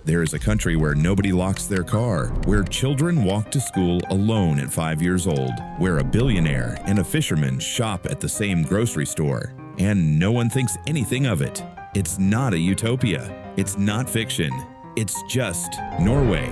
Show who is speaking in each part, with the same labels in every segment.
Speaker 1: There is a country where nobody locks their car, where children walk to school alone at 5 years old, where a billionaire and a fisherman shop at the same grocery store, and no one thinks anything of it. It's not a utopia. It's not fiction. It's just Norway.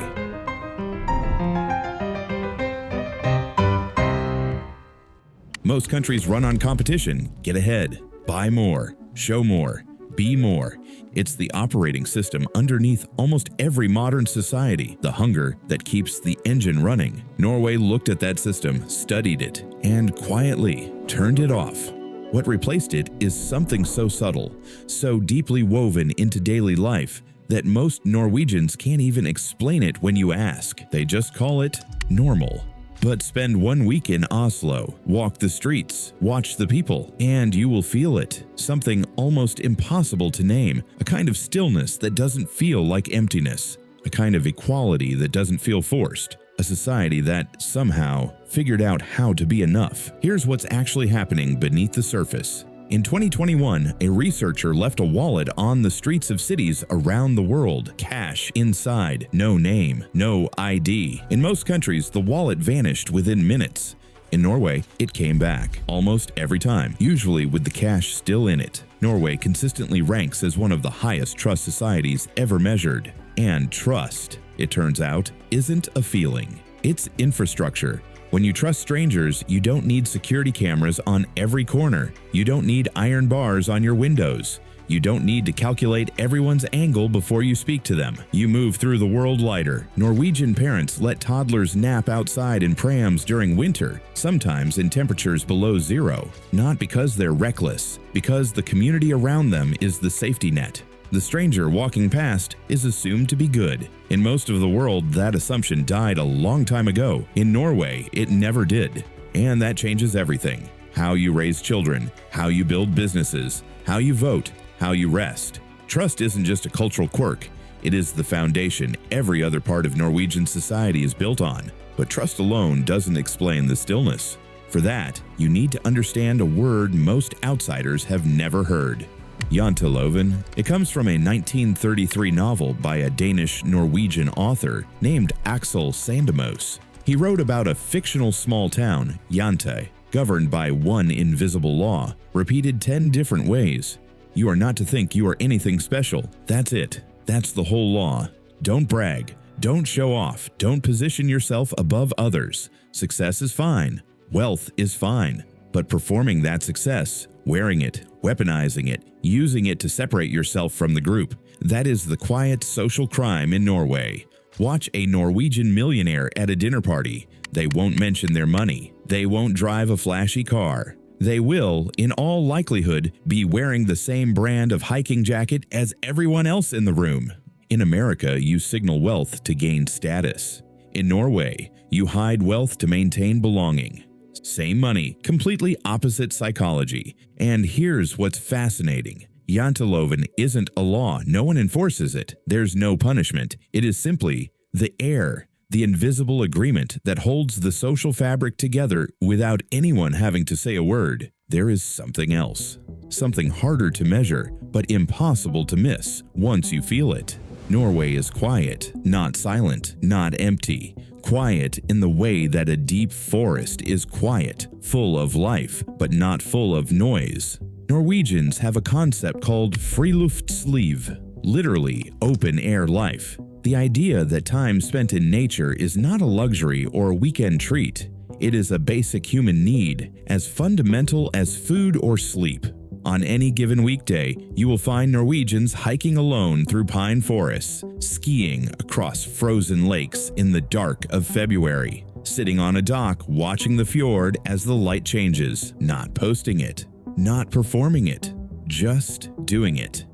Speaker 1: Most countries run on competition. Get ahead, buy more, show more, be more. It's the operating system underneath almost every modern society, the hunger that keeps the engine running. Norway looked at that system, studied it, and quietly turned it off. What replaced it is something so subtle, so deeply woven into daily life, that most Norwegians can't even explain it when you ask. They just call it normal. But spend 1 week in Oslo, walk the streets, watch the people, and you will feel it. Something almost impossible to name, a kind of stillness that doesn't feel like emptiness, a kind of equality that doesn't feel forced, a society that somehow figured out how to be enough. Here's what's actually happening beneath the surface. In 2021, a researcher left a wallet on the streets of cities around the world. Cash inside, no name, no ID. In most countries, the wallet vanished within minutes. In Norway, it came back, almost every time, usually with the cash still in it. Norway consistently ranks as one of the highest trust societies ever measured. And trust, it turns out, isn't a feeling. It's infrastructure. When you trust strangers, you don't need security cameras on every corner. You don't need iron bars on your windows. You don't need to calculate everyone's angle before you speak to them. You move through the world lighter. Norwegian parents let toddlers nap outside in prams during winter, sometimes in temperatures below zero. Not because they're reckless, because the community around them is the safety net. The stranger walking past is assumed to be good. In most of the world, that assumption died a long time ago. In Norway, it never did. And that changes everything. How you raise children, how you build businesses, how you vote, how you rest. Trust isn't just a cultural quirk. It is the foundation every other part of Norwegian society is built on. But trust alone doesn't explain the stillness. For that, you need to understand a word most outsiders have never heard. Janteloven. It comes from a 1933 novel by a Danish-Norwegian author named Axel Sandemos. He wrote about a fictional small town, Jante, governed by one invisible law, repeated 10 different ways. You are not to think you are anything special. That's it. That's the whole law. Don't brag. Don't show off. Don't position yourself above others. Success is fine. Wealth is fine. But performing that success, wearing it, weaponizing it, using it to separate yourself from the group, that is the quiet social crime in Norway. Watch a Norwegian millionaire at a dinner party. They won't mention their money. They won't drive a flashy car. They will, in all likelihood, be wearing the same brand of hiking jacket as everyone else in the room. In America, you signal wealth to gain status. In Norway, you hide wealth to maintain belonging. Same money, completely opposite psychology. And here's what's fascinating. Janteloven isn't a law. No one enforces it. There's no punishment. It is simply the air, the invisible agreement that holds the social fabric together without anyone having to say a word. There is something else. Something harder to measure, but impossible to miss once you feel it. Norway is quiet, not silent, not empty. Quiet in the way that a deep forest is quiet, full of life, but not full of noise. Norwegians have a concept called friluftsliv, literally open-air life. The idea that time spent in nature is not a luxury or a weekend treat. It is a basic human need, as fundamental as food or sleep. On any given weekday, you will find Norwegians hiking alone through pine forests, skiing across frozen lakes in the dark of February, sitting on a dock watching the fjord as the light changes, not posting it, not performing it, just doing it.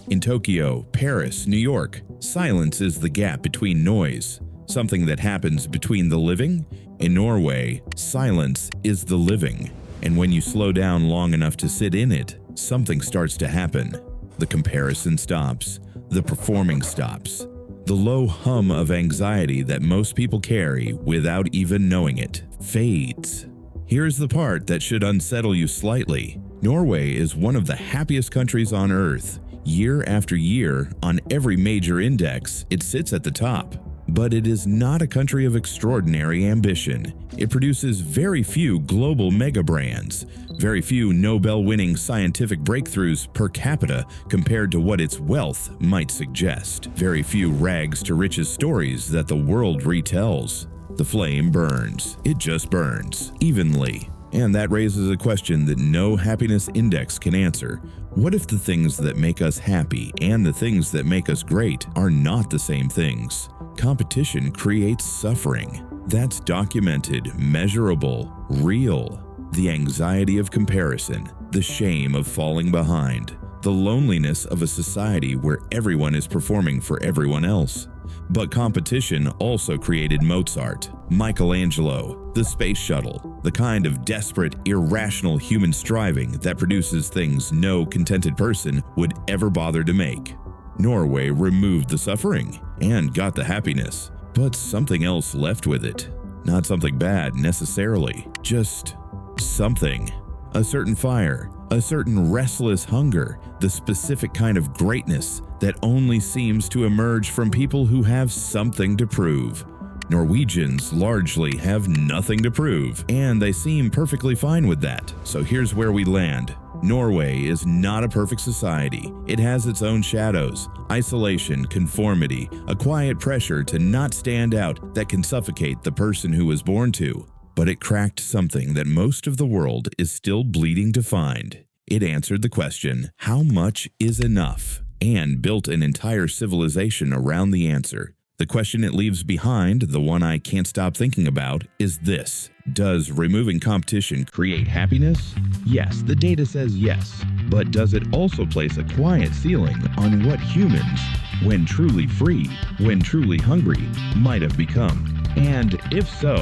Speaker 1: In Tokyo, Paris, New York, silence is the gap between noise, something that happens between the living. In Norway, silence is the living. And when you slow down long enough to sit in it, something starts to happen. The comparison stops. The performing stops. The low hum of anxiety that most people carry without even knowing it fades. Here's the part that should unsettle you slightly. Norway is one of the happiest countries on earth. Year after year, on every major index, it sits at the top. But it is not a country of extraordinary ambition. It produces very few global mega brands, very few Nobel-winning scientific breakthroughs per capita compared to what its wealth might suggest, very few rags to riches stories that the world retells. The flame burns. It just burns, evenly. And that raises a question that no happiness index can answer. What if the things that make us happy and the things that make us great are not the same things? Competition creates suffering. That's documented, measurable, real. The anxiety of comparison, the shame of falling behind, the loneliness of a society where everyone is performing for everyone else. But competition also created Mozart, Michelangelo, the space shuttle, the kind of desperate, irrational human striving that produces things no contented person would ever bother to make. Norway removed the suffering and got the happiness, but something else left with it. Not something bad necessarily, just something. A certain fire, a certain restless hunger, the specific kind of greatness that only seems to emerge from people who have something to prove. Norwegians largely have nothing to prove, and they seem perfectly fine with that. So here's where we land. Norway is not a perfect society. It has its own shadows, isolation, conformity, a quiet pressure to not stand out that can suffocate the person who was born to. But it cracked something that most of the world is still bleeding to find. It answered the question, how much is enough? And built an entire civilization around the answer. The question it leaves behind, the one I can't stop thinking about, is this. Does removing competition create happiness? Yes, the data says yes. But does it also place a quiet ceiling on what humans, when truly free, when truly hungry, might have become? And if so,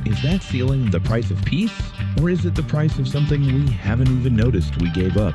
Speaker 1: is that ceiling the price of peace? Or is it the price of something we haven't even noticed we gave up?